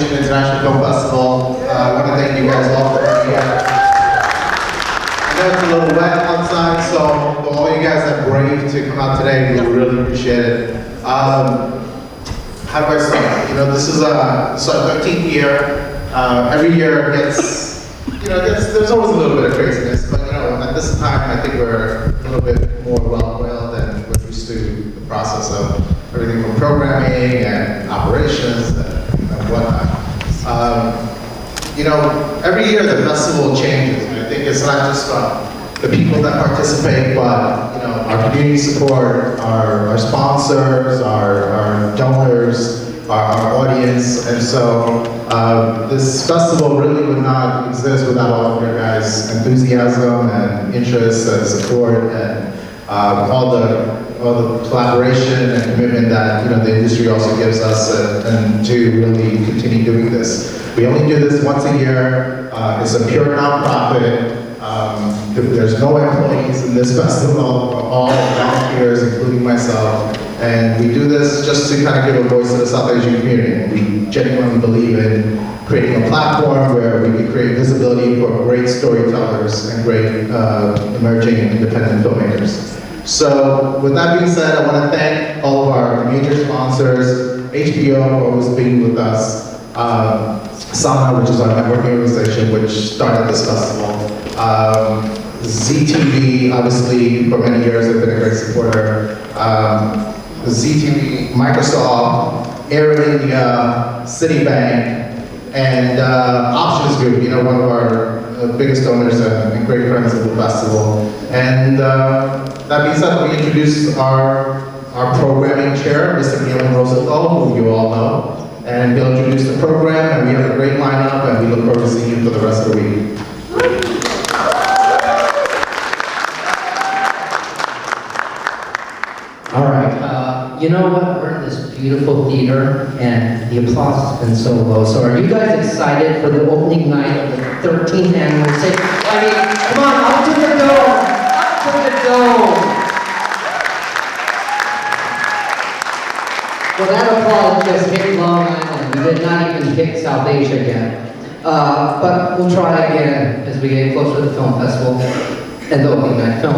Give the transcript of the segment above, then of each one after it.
Asian International Film Festival. I want to thank you guys all for being here. I know it's a little wet outside, so all you guys that brave to come out today, we really appreciate it. How do I start? You know, this is our 13th year. Every year there's always a little bit of craziness, but you know, at this time, I think we're a little bit more well-oiled and we're used to the process of everything from programming and operations and whatnot. You know, every year the festival changes, and I think it's not just the people that participate, but you know, our community support, our sponsors, our donors, our audience, and so this festival really would not exist without all of your guys' enthusiasm and interest and support and all the collaboration and commitment that the industry also gives us and to really continue doing this. We only do this once a year. It's a pure nonprofit. There's no employees in this festival, all volunteers, including myself. And we do this just to kind of give a voice to the South Asian community. We genuinely believe in creating a platform where we can create visibility for great storytellers and great emerging independent filmmakers. So with that being said, I want to thank all of our major sponsors, HBO for always being with us, Sana, which is our networking organization, which started this festival, ZTV, obviously, for many years, have been a great supporter. ZTV, Microsoft, Air India, Citibank, and Options Group, one of our biggest donors and great friends of the festival. And that being said, let me introduce our programming chair, Mr. Neil Rosenthal, who you all know. And he'll introduce the program, and we have a great lineup, and we look forward to seeing you for the rest of the week. All right, you know what? We're in this beautiful theater, and the applause has been so low. So are you guys excited for the opening night of the 13th annual City? I mean, come on, up to the dome! Up to the dome! Well, that applause just hit Long Island. We did not even hit South Asia yet. But we'll try again as we get closer to the film festival and the opening night film.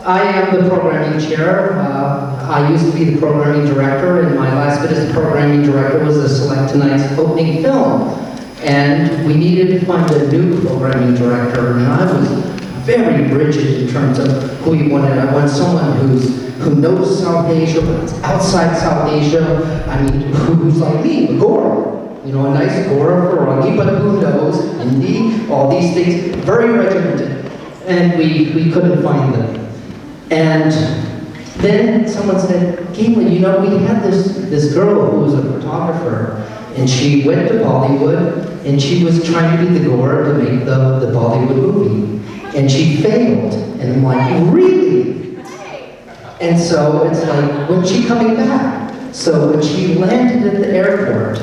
I am the programming chair. I used to be the programming director, and my last bit as the programming director was to select tonight's opening film. And we needed to find a new programming director, and I was very rigid in terms of who we wanted. I wanted someone who knows South Asia, but it's outside South Asia. I mean, who's like me, a Gora. A nice Gora Farangi, but who knows Hindi, all these things, very regimented. And we couldn't find them. And then someone said, Caitlin, we had this girl who was a photographer, and she went to Bollywood, and she was trying to be the Gora to make the Bollywood movie. And she failed. And I'm like, really? And so it's like, when's she coming back? So when she landed at the airport,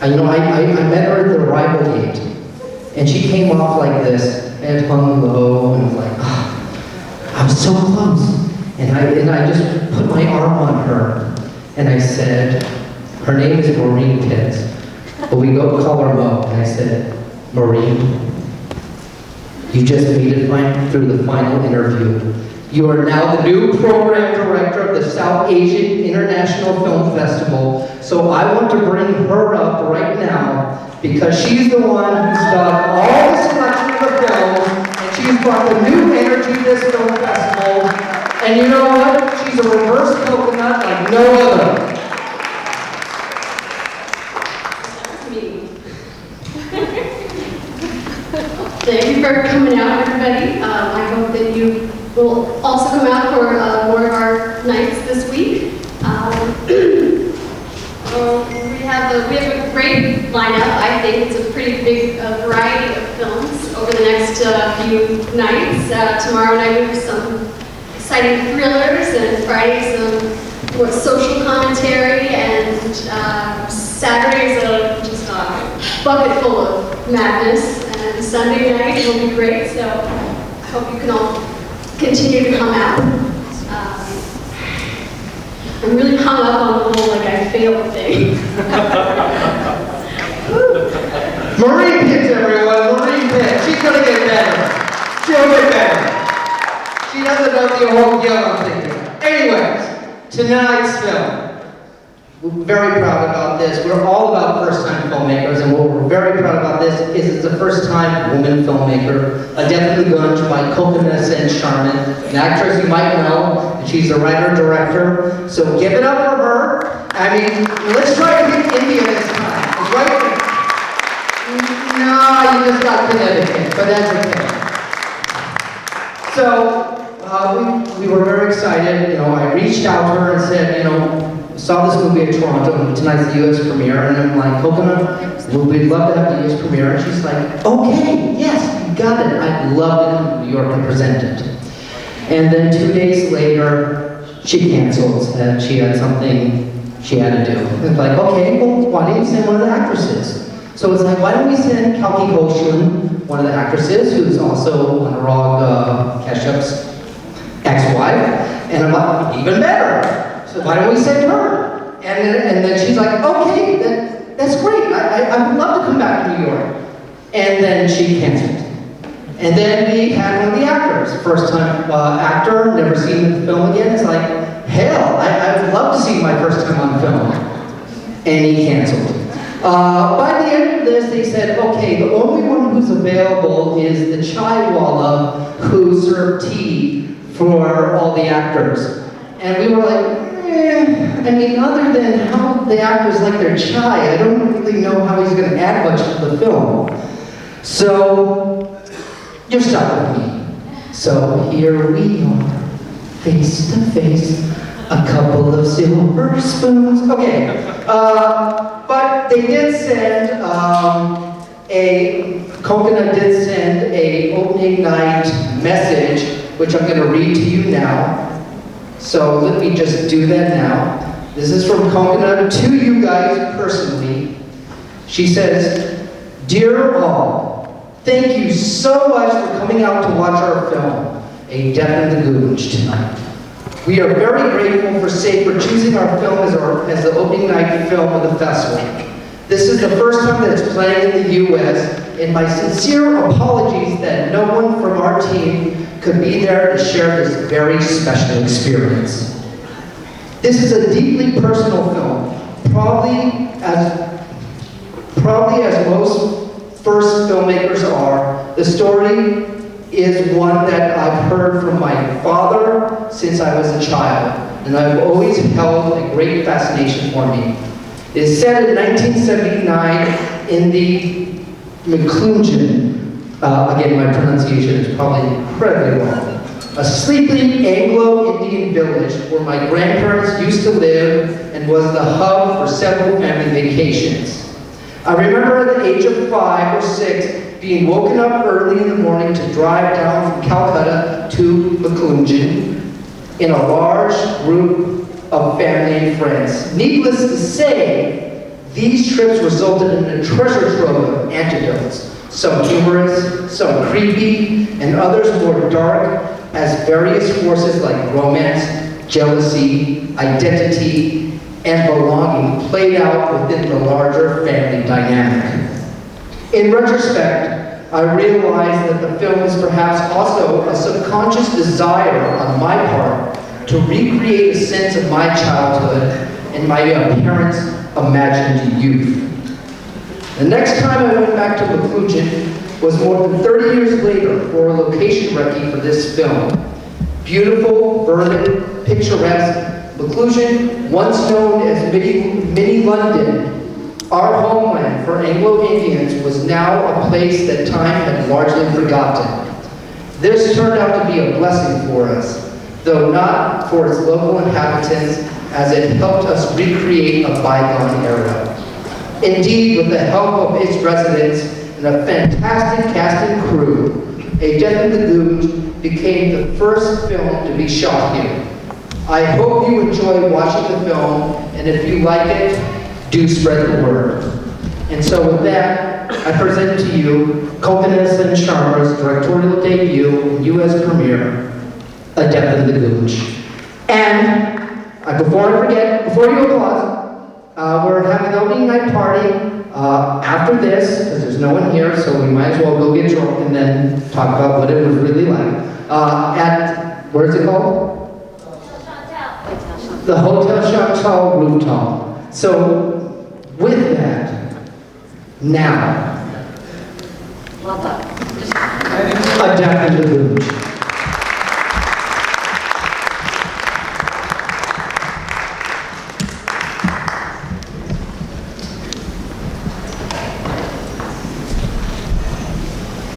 I met her at the arrival gate, and she came off like this, head hung low, and was like, I was so close. And I just put my arm on her, and I said, her name is Maureen Pitts, but we go call her Mo, and I said, Maureen, you just made it through the final interview. You are now the new program director of the South Asian International Film Festival. So I want to bring her up right now because she's the one who's done all the selection of the films, and she's brought the new energy to this film festival. And you know what? She's a reverse coconut like no other. Thank you for coming out, everybody. I hope that you will also come out for more of our nights this week. We have a great lineup. I think it's a pretty big variety of films over the next few nights. Tomorrow night we have some exciting thrillers, and Friday some more social commentary, and Saturday is just a bucket full of madness. And Sunday night will be great, so I hope you can all continue to come out. I'm really hung up on the whole like I failed thing. Marie Pitts, everyone. Marie Pitts. She's gonna get better. She'll get better. She doesn't know the whole yellow thing. Anyways, tonight's film. We're very proud about this. We're all about first-time filmmakers, and what we're very proud about this is it's a first-time woman filmmaker, a Death in the Gunge by Coconut and Sharman, an actress you might know, and she's a writer-director. So give it up for her. I mean, let's try to hit India this time. Right? No, you just got Connecticut, but that's okay. So, we were very excited. You know, I reached out to her and said, you know, saw this movie in Toronto, and tonight's the US premiere, and I'm like, Coconut, we'd love to have the US premiere. And she's like, okay, yes, you got it. I'd love to come to New York and present it. And then 2 days later, she canceled, and she had something she had to do. It's like, okay, well, why don't you send one of the actresses? So it's like, why don't we send Kalki Koshland, one of the actresses, who's also Anurag Kashyap's ex-wife, and I'm like, even better. So why don't we send her? And then she's like, okay, that's great. I would love to come back to New York. And then she canceled. And then we had one of the actors, first time actor, never seen the film again. It's like, hell, I would love to see my first time on film. And he canceled. By the end of this, they said, okay, the only one who's available is the chaiwala who served tea for all the actors. And we were like, I mean, other than how the actors like their chai, I don't really know how he's going to add much to the film. So, you're stuck with me. So here we are, face to face, a couple of silver spoons. Okay, but they did send Coconut did send a opening night message, which I'm going to read to you now. So let me just do that now. This is from Coconut to you guys personally. She says, Dear all, thank you so much for coming out to watch our film, A Death in the Gunge, tonight. We are very grateful for SAFE for choosing our film as the opening night film of the festival. This is the first time that it's playing in the U.S., and my sincere apologies that no one from our team could be there to share this very special experience. This is a deeply personal film, probably as most first filmmakers are. The story is one that I've heard from my father since I was a child, and I've always held a great fascination for me. It is set in 1979 in the McClungin, again my pronunciation is probably incredibly wrong, a sleepy Anglo-Indian village where my grandparents used to live and was the hub for several family vacations. I remember at the age of 5 or 6 being woken up early in the morning to drive down from Calcutta to McClungin in a large group of family and friends. Needless to say, these trips resulted in a treasure trove of anecdotes, some humorous, some creepy, and others more dark, as various forces like romance, jealousy, identity, and belonging played out within the larger family dynamic. In retrospect, I realized that the film is perhaps also a subconscious desire on my part to recreate a sense of my childhood and my parents' imagined youth. The next time I went back to McClungin was more than 30 years later for a location recce for this film. Beautiful, verdant, picturesque, McClungin, once known as Mini London, our homeland for Anglo-Indians, was now a place that time had largely forgotten. This turned out to be a blessing for us, though not for its local inhabitants, as it helped us recreate a bygone era. Indeed, with the help of its residents and a fantastic cast and crew, A Death in the Gunge became the first film to be shot here. I hope you enjoy watching the film, and if you like it, do spread the word. And so with that, I present to you Coconut and Sharma's directorial debut and U.S. premiere, A Death in the Gunge. And Before I forget, before you applause, we're having an opening night party after this, because there's no one here, so we might as well go get drunk and then talk about what it was really like. At, where's it called? The Hotel Chantal rooftop. So, with that, now, Well done. a death in the booth.